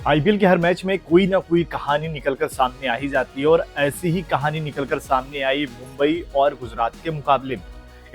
IPL के हर match में कोई ना कोई कहानी निकलकर सामने आ ही जाती है और ऐसी ही कहानी निकलकर सामने आई मुंबई और गुजरात के मुकाबले में।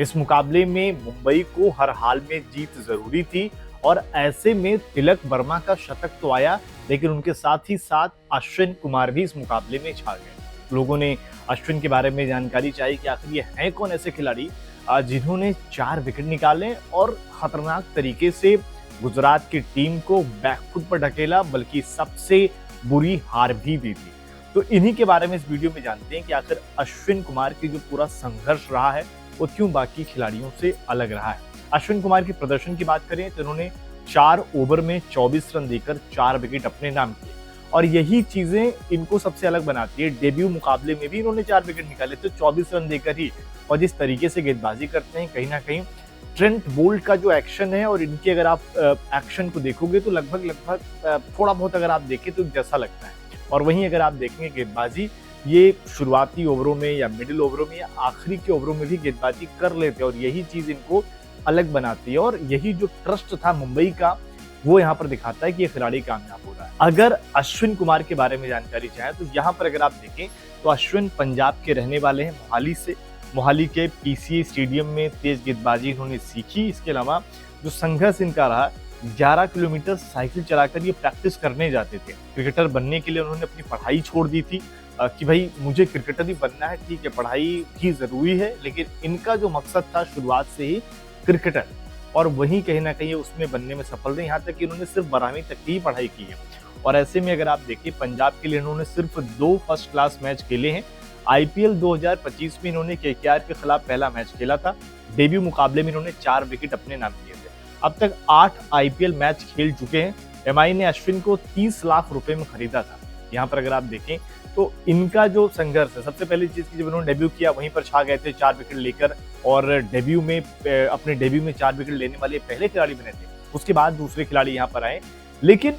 इस मुकाबले में मुंबई को हर हाल में जीत जरूरी थी और ऐसे में तिलक वर्मा का शतक तो आया, लेकिन उनके साथ ही साथ अश्विन कुमार भी इस मुकाबले में छा गए। लोगों ने अश्विन के बारे में जानकारी चाहिए कि आखिर ये हैं कौन ऐसे खिलाड़ी जिन्होंने 4 विकेट निकाले और खतरनाक तरीके से गुजरात की टीम को बैकफुट पर ढकेला, बल्कि सबसे बुरी हार भी दी थी। तो इन्हीं के बारे में इस वीडियो में जानते हैं कि आखिर अश्विन कुमार की जो पूरा संघर्ष रहा है वो क्यों बाकी खिलाड़ियों से अलग रहा है। अश्विन कुमार के प्रदर्शन की बात करें तो इन्होंने 4 ओवर में 24 रन देकर 4 विकेट अपने नाम किए और यही चीजें इनको सबसे अलग बनाती है। डेब्यू मुकाबले में भी इन्होंने 4 विकेट निकाले थे 24 रन देकर ही, और जिस तरीके से गेंदबाजी करते हैं कहीं ना कहीं ट्रेंट बोल्ट का जो एक्शन है और इनके अगर आप एक्शन को देखोगे तो लगभग थोड़ा बहुत अगर आप देखें तो जैसा लगता है। और वहीं अगर आप देखेंगे गेंदबाजी, ये शुरुआती ओवरों में या मिडिल ओवरों में या आखिरी के ओवरों में भी गेंदबाजी कर लेते हैं और यही चीज इनको अलग बनाती है और यही जो ट्रस्ट था मुंबई का वो यहाँ पर दिखाता है कि ये खिलाड़ी कामयाब हो रहा है। अगर अश्विन कुमार के बारे में जानकारी चाहें तो यहाँ पर अगर आप देखें तो अश्विन पंजाब के रहने वाले हैं, मोहाली से। मोहाली के पीसीए स्टेडियम में तेज गेंदबाजी इन्होंने सीखी। इसके अलावा जो संघर्ष इनका रहा, 11 किलोमीटर साइकिल चलाकर ये प्रैक्टिस करने जाते थे। क्रिकेटर बनने के लिए उन्होंने अपनी पढ़ाई छोड़ दी थी कि भाई मुझे क्रिकेटर ही बनना है, ठीक है पढ़ाई भी जरूरी है, लेकिन इनका जो मकसद था शुरुआत से ही क्रिकेटर, और वहीं कहीं ना कहीं उसमें बनने में सफल रहे। यहाँ तक कि उन्होंने सिर्फ 12वीं तक की ही पढ़ाई की है। और ऐसे में अगर आप देखिए पंजाब के लिए इन्होंने सिर्फ 2 फर्स्ट क्लास मैच खेले हैं। आईपीएल 2025 में इन्होंने केकेआर के खिलाफ पहला मैच खेला था। डेब्यू मुकाबले में इन्होंने 4 विकेट अपने नाम किए थे। अब तक 8 आईपीएल मैच खेल चुके हैं। एमआई ने अश्विन को 30 लाख रुपए में खरीदा था। यहाँ पर अगर आप देखें तो इनका जो संघर्ष है, सबसे पहली चीज की जब इन्होंने डेब्यू किया वहीं पर छा गए थे 4 विकेट लेकर, और अपने डेब्यू में 4 विकेट लेने वाले पहले खिलाड़ी बने थे। उसके बाद दूसरे खिलाड़ी यहाँ पर आए, लेकिन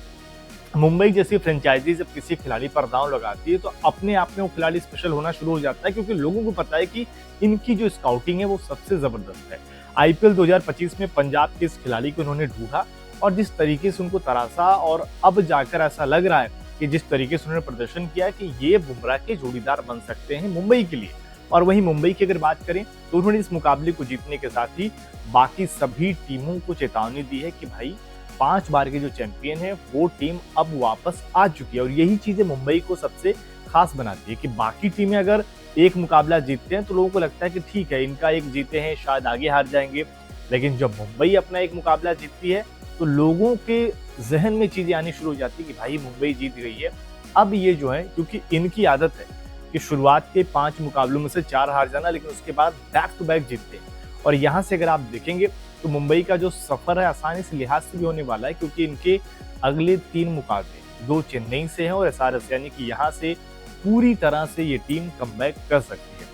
मुंबई जैसी फ्रेंचाइजी जब किसी खिलाड़ी पर दांव लगाती है तो अपने आप में वो खिलाड़ी स्पेशल होना शुरू हो जाता है, क्योंकि लोगों को पता है कि इनकी जो स्काउटिंग है वो सबसे जबरदस्त है। आईपीएल 2025 में पंजाब के इस खिलाड़ी को इन्होंने ढूंढा और जिस तरीके से उनको तराशा, और अब जाकर ऐसा लग रहा है कि जिस तरीके से उन्होंने प्रदर्शन किया कि ये बुमराह के जोड़ीदार बन सकते हैं मुंबई के लिए। और वहीं मुंबई की अगर बात करें तो उन्होंने इस मुकाबले को जीतने के साथ ही बाकी सभी टीमों को चेतावनी दी है कि भाई 5 बार के जो चैंपियन है वो टीम अब वापस आ चुकी है। और यही चीजें मुंबई को सबसे खास बनाती है कि बाकी टीमें अगर एक मुकाबला जीतते हैं तो लोगों को लगता है कि ठीक है इनका एक जीते हैं शायद आगे हार जाएंगे, लेकिन जब मुंबई अपना एक मुकाबला जीतती है तो लोगों के जहन में चीजें आनी शुरू हो जाती है कि भाई मुंबई जीत गई है। अब ये जो है, क्योंकि इनकी आदत है कि शुरुआत के 5 मुकाबलों में से 4 हार जाना, लेकिन उसके बाद बैक टू बैक जीतते हैं। और यहाँ से अगर आप देखेंगे तो मुंबई का जो सफर है आसानी से लिहाज से भी होने वाला है, क्योंकि इनके अगले 3 मुकाबले 2 चेन्नई से हैं और एसआरएच, यानी कि यहाँ से पूरी तरह से ये टीम कमबैक कर सकती है।